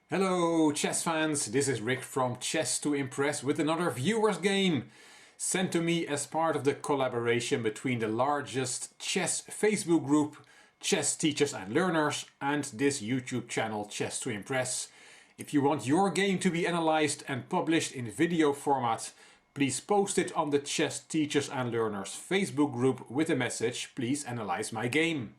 Hello chess fans, this is Rick from Chess to Impress with another viewers game sent to me as part of the collaboration between the largest chess Facebook group Chess Teachers and Learners and this YouTube channel Chess to Impress. If you want your game to be analyzed and published in video format, please post it on the Chess Teachers and Learners Facebook group with the message, "Please analyze my game."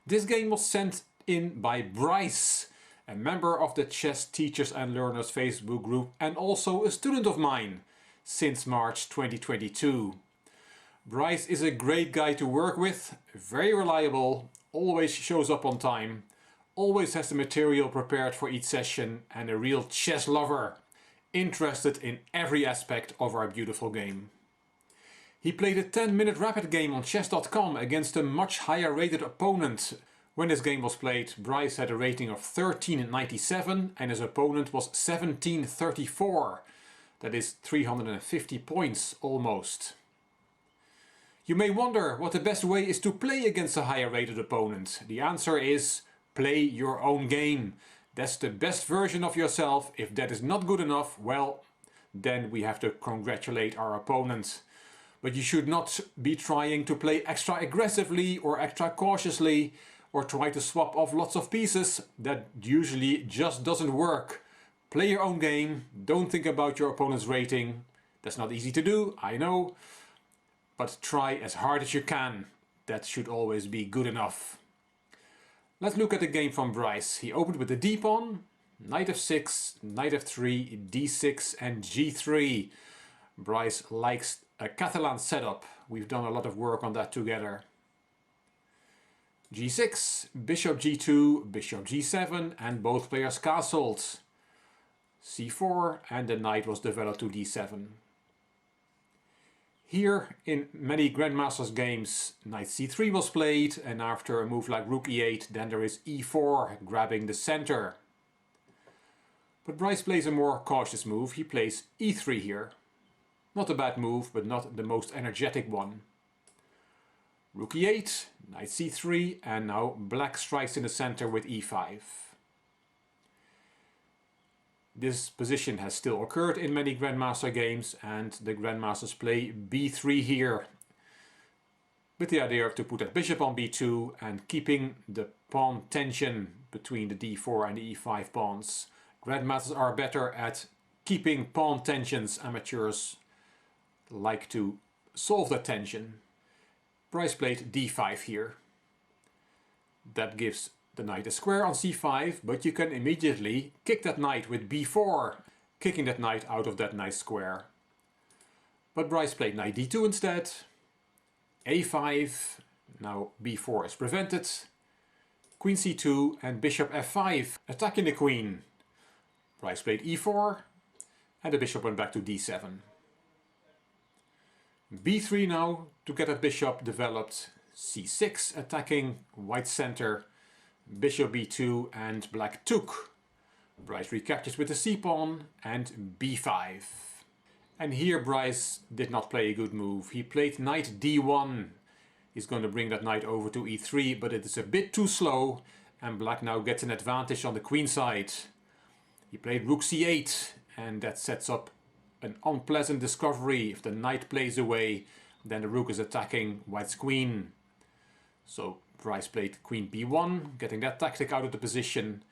This game was sent in by Bryce, a member of the Chess Teachers and Learners Facebook group and also a student of mine since March 2022. Bryce is a great guy to work with, very reliable, always shows up on time, always has the material prepared for each session, and a real chess lover, interested in every aspect of our beautiful game. He played a 10-minute rapid game on chess.com against a much higher rated opponent. When this game was played, Bryce had a rating of 1397 and his opponent was 1734. That is 350 points almost. You may wonder what the best way is to play against a higher rated opponent. The answer is play your own game. That's the best version of yourself. If that is not good enough, well, then we have to congratulate our opponent. But you should not be trying to play extra aggressively or extra cautiously or try to swap off lots of pieces. That usually just doesn't work. Play your own game, don't think about your opponent's rating. That's not easy to do, I know. But try as hard as you can. That should always be good enough. Let's look at the game from Bryce. He opened with the d-pawn, knight f6, knight f3, d6 and g3. Bryce likes a Catalan setup. We've done a lot of work on that together. g6, bishop g2, bishop g7 and both players castled. c4 and the knight was developed to d7. Here in many Grandmasters games knight c3 was played, and after a move like rook e8 then there is e4 grabbing the center. But Bryce plays a more cautious move. He plays e3 here. Not a bad move, but not the most energetic one. Rook e8, knight c3 and now black strikes in the center with e5. This position has still occurred in many Grandmaster games and the Grandmasters play b3 here with the idea to put that bishop on b2 and keeping the pawn tension between the d4 and the e5 pawns. Grandmasters are better at keeping pawn tensions. Amateurs like to solve that tension. Bryce played d5 here. That gives the knight a square on c5, but you can immediately kick that knight with b4, kicking that knight out of that nice square. But Bryce played knight d2 instead. a5, now b4 is prevented. Queen c2 and bishop f5, attacking the queen. Bryce played e4 and the bishop went back to d7. b3 now to get that bishop developed. c6 attacking white center. Bishop b2 and black took. Bryce recaptures with the c-pawn and b5. And here Bryce did not play a good move. He played knight d1. He's going to bring that knight over to e3, but it is a bit too slow and black now gets an advantage on the queen side. He played rook c8 and that sets up an unpleasant discovery. If the knight plays away, then the rook is attacking white's queen. So Bryce played queen b1, getting that tactic out of the position.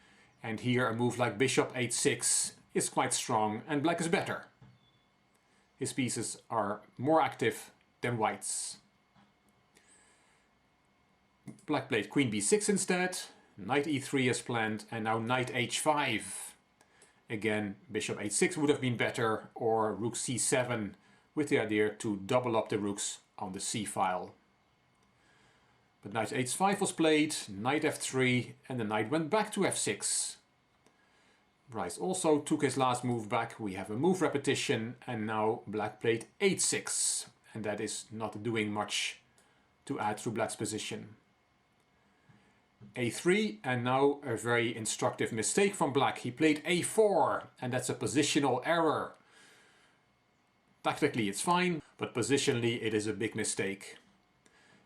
And here a move like bishop h6 is quite strong and black is better. His pieces are more active than white's. Black played queen b6 instead, knight e3 as planned, and now knight h5. Again, bishop h6 would have been better, or rook c7 with the idea to double up the rooks on the c-file. But knight h5 was played, knight f3 and the knight went back to f6. Bryce also took his last move back. We have a move repetition and now black played h6 and that is not doing much to add to black's position. a3 and now a very instructive mistake from black. He played a4 and that's a positional error. Tactically it's fine, but positionally it is a big mistake.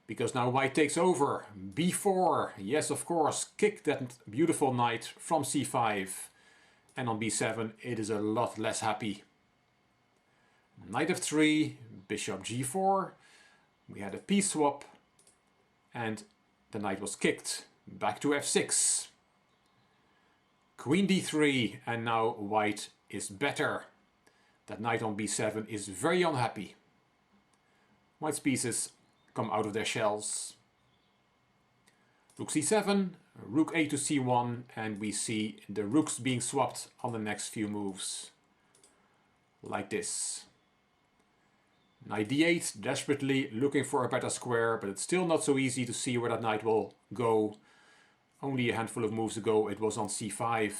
because now white takes over. b4, yes of course, kick that beautiful knight from c5. and on b7 it is a lot less happy. Knight f3, bishop g4, we had a piece swap, and the knight was kicked. Back to f6. Queen d3, and now white is better. That knight on b7 is very unhappy. White's pieces come out of their shells. Rook c7, rook a to c1, and we see the rooks being swapped on the next few moves. Like this. Knight d8, desperately looking for a better square, but it's still not so easy to see where that knight will go. Only a handful of moves ago it was on c5.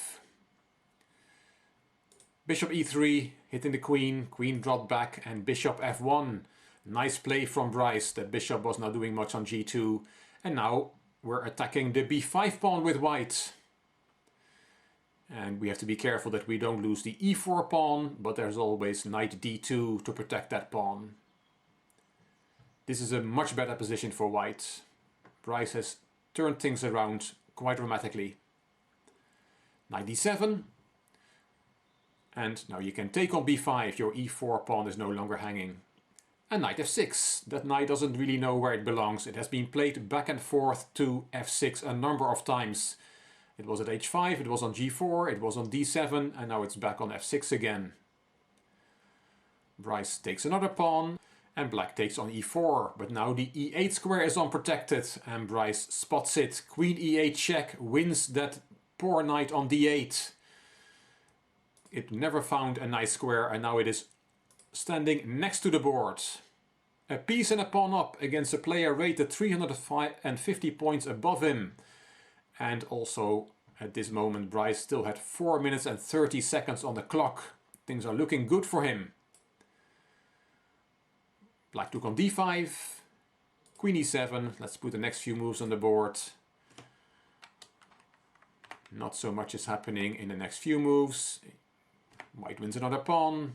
Bishop e3, hitting the queen, queen dropped back, and bishop f1. Nice play from Bryce. That bishop was not doing much on g2. And now we're attacking the b5 pawn with white. And we have to be careful that we don't lose the e4 pawn, but there's always knight d2 to protect that pawn. This is a much better position for white. Bryce has turned things around quite dramatically. Knight d7. And now you can take on b5, your e4 pawn is no longer hanging. And knight f6. That knight doesn't really know where it belongs. It has been played back and forth to f6 a number of times. It was at h5, it was on g4, it was on d7, and now it's back on f6 again. Bryce takes another pawn, and black takes on e4. But now the e8 square is unprotected, and Bryce spots it. Queen e8 check wins that poor knight on d8. It never found a nice square, and now it is standing next to the board. A piece and a pawn up against a player rated 350 points above him. And also, at this moment, Bryce still had 4 minutes and 30 seconds on the clock. Things are looking good for him. Black took on d5. Queen e7. Let's put the next few moves on the board. Not so much is happening in the next few moves. White wins another pawn.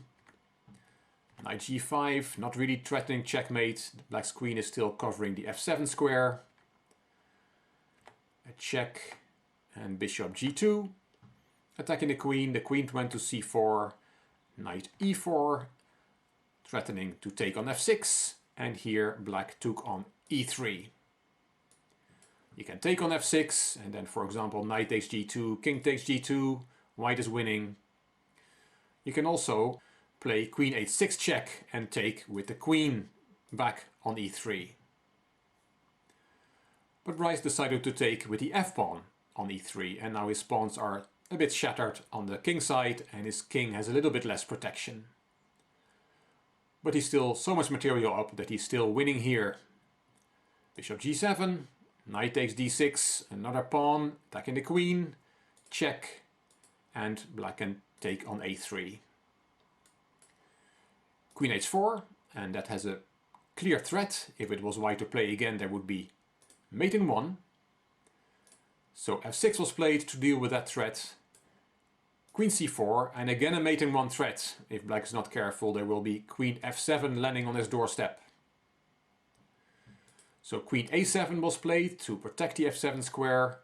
Knight g5. Not really threatening checkmate. Black's queen is still covering the f7 square. A check, and bishop g2, attacking the queen went to c4, knight e4, threatening to take on f6, and here black took on e3. You can take on f6, and then for example knight takes g2, king takes g2, white is winning. You can also play queen h6 check and take with the queen back on e3. But Bryce decided to take with the f-pawn on e3, and now his pawns are a bit shattered on the king side, and his king has a little bit less protection. But he's still so much material up that he's still winning here. Bishop g7, knight takes d6, another pawn, attacking the queen, check, and black can take on a3. Queen h4, and that has a clear threat. If it was white to play again, there would be mate in 1. So f6 was played to deal with that threat. Queen c4, and again a mate in 1 threat. If black is not careful, there will be queen f7 landing on his doorstep. So queen a7 was played to protect the f7 square,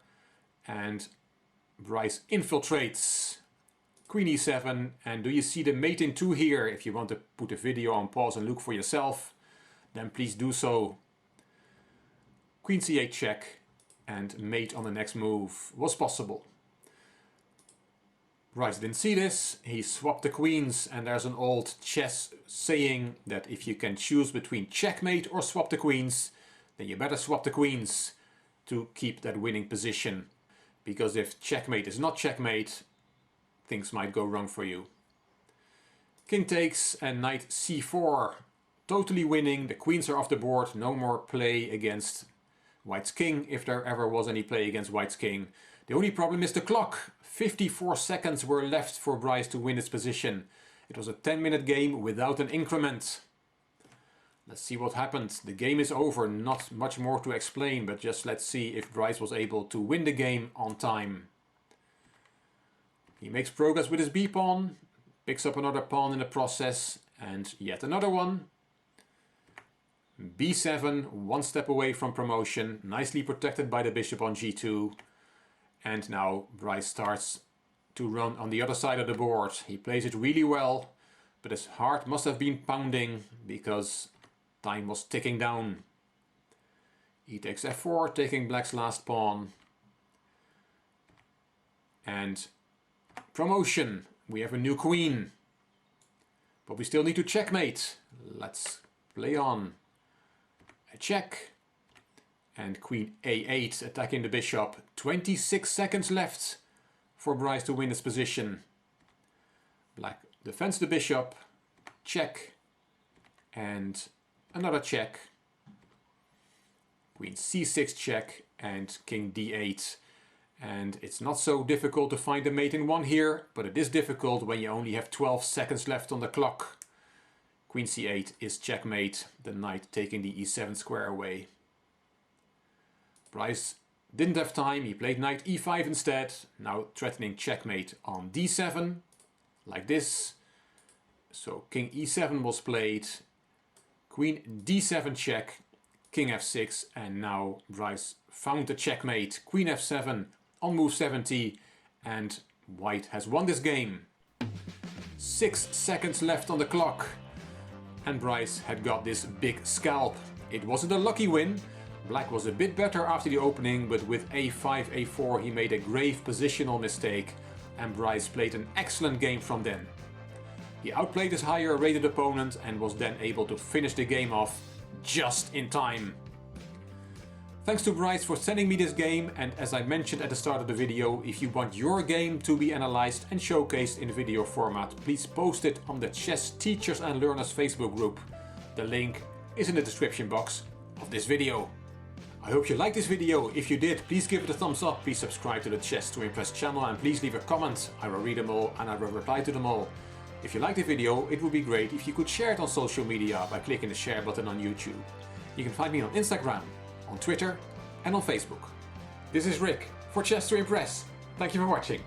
and Bryce infiltrates. Queen e7, and do you see the mate in 2 here? If you want to put the video on pause and look for yourself, then please do so. Queen c8 check, and mate on the next move was possible. Bryce didn't see this, he swapped the queens, and there's an old chess saying that if you can choose between checkmate or swap the queens, then you better swap the queens to keep that winning position. Because if checkmate is not checkmate, things might go wrong for you. King takes, and knight c4, totally winning. The queens are off the board, no more play against White's king, if there ever was any play against White's king. The only problem is the clock. 54 seconds were left for Bryce to win his position. It was a 10-minute game without an increment. Let's see what happened. The game is over, not much more to explain, but just let's see if Bryce was able to win the game on time. He makes progress with his b-pawn, picks up another pawn in the process, and yet another one. b7, 1 step away from promotion, nicely protected by the bishop on g2. And now Bryce starts to run on the other side of the board. He plays it really well, but his heart must have been pounding because time was ticking down. He takes f4, taking black's last pawn. And promotion. We have a new queen. But we still need to checkmate. Let's play on. A check. And queen a8 attacking the bishop. 26 seconds left for Bryce to win this position. Black defends the bishop. Check. And another check. Queen c6 check and king d8. And it's not so difficult to find the mate in one here, but it is difficult when you only have 12 seconds left on the clock. Queen c8 is checkmate, the knight taking the e7 square away. Bryce didn't have time, he played knight e5 instead, now threatening checkmate on d7, like this. So king e7 was played, queen d7 check, king f6, and now Bryce found the checkmate. Queen f7 on move 70, and white has won this game. 6 seconds left on the clock, and Bryce had got this big scalp. It wasn't a lucky win. Black was a bit better after the opening, but with a5, a4 he made a grave positional mistake, and Bryce played an excellent game from then. He outplayed his higher rated opponent and was then able to finish the game off just in time. Thanks to Bryce for sending me this game, and as I mentioned at the start of the video, if you want your game to be analyzed and showcased in video format, please post it on the Chess Teachers and Learners Facebook group. The link is in the description box of this video. I hope you liked this video. If you did, please give it a thumbs up, please subscribe to the Chess to Impress channel, and please leave a comment. I will read them all and I will reply to them all. If you liked the video, it would be great if you could share it on social media by clicking the share button on YouTube. You can find me on Instagram, on Twitter and on Facebook. This is Rick for Chess to Impress. Thank you for watching.